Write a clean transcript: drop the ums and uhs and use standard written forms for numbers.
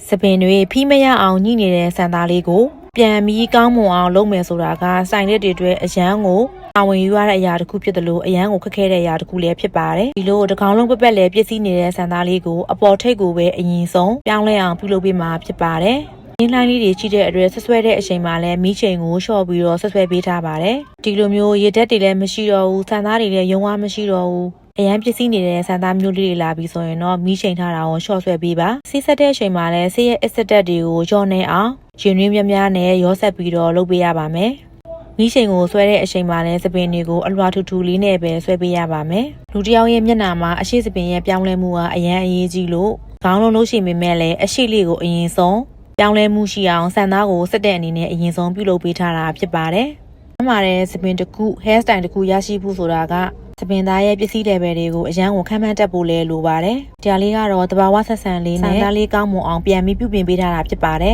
စပင်တွေဖိမရအောင်ညှိနေတဲ့ဆန်သားလေးကိုပြန်ပြီးကောင်းမွန်အောင်လုပ်မယ်ဆိုတာကဆိုင်လက်တွေအတွက်အရန်ကိုအဝင်ယူရတဲ့အရာတစ်ခုဖြစ်တယ်လို့အရန်ကိုခက်ခဲတဲ့အရာတစ်ခုလည်းဖြစ်ပါတယ်ဒီလိုတစ်ကောင်လုံးပက်ပက်လည်းပြည့်စည်နေတဲ့ဆန်သားလေးကိုအပေါ်ထိပ်ကိုပဲအရင်ဆုံးပြောင်းလဲအောင်ပြုလုပ်ပေးမှာဖြစ်ပါတယ်ရင်းလိုင်းလေးတွေရှိတဲ့အတွက်ဆွဲတဲ့အချိန်မှာလည်းမီးချိန်ကိုလျှော့ပြီးတော့ဆွဲပေးထားပါတယ်ဒီလိုမျိုးရေတက်တွေလည်းမရှိတော့ဘူးဆန်သားတွေလည်းရုံးဝါမရှိတော့ဘူးအရန်ပစ္စည်းနေတဲ့ဆန်သားမျိုးလေးတွေလာပြီးဆိုရင်တော့မီးချိန်ထားတာကိုရှော့ဆွဲပေးပါဆေးဆက်တဲ့အချိန်မှာလည်းဆေးရဲ့အဆက်တက်တွေကိုကြောနေအောင်ရင်ရင်းများများနဲ့ရောဆက်ပြီးတော့လုပ်ပေးရပါမယ်မီးချိန်ကိုဆွဲတဲ့အချိန်မှာလည်းစပင်တွေကိုအလွှာထူထူလေးနဲ့ပဲဆွဲပေးရပါမယ်လူတစ်ယောက်ရဲ့မျက်နှာမှာအရှိစပင်ရဲ့ပြောင်းလဲမှုကအရန်အရေးကြီးလို့ခေါင်းလုံးလို့ရှိပေမဲ့လည်းအရှိလေးကိုအရင်ဆုံးပြောင်းလဲမှုရှိအောင်ဆန်သားကိုစက်တဲ့အနေနဲ့အရင်ဆုံးပြုလုပ်ပေးထားတာဖြစ်ပါတယ်။အမှားတဲ့စပင်တစ်ခု hair style တစ်ခုရရှိဖို့ဆိုတာကစပင်သားရဲ့ပစ္စည်း level တွေကိုအရန်ကိုခန့်မှန်းတတ်ဖို့လဲလိုပါတယ်။ဒီဟာလေးကတော့တဘာဝဆက်ဆံလေးနဲ့ဆန်သားလေးကောင်းမွန်အောင်ပြန်ပြီးပြုပြင်ပေးထားတာဖြစ်ပါတယ်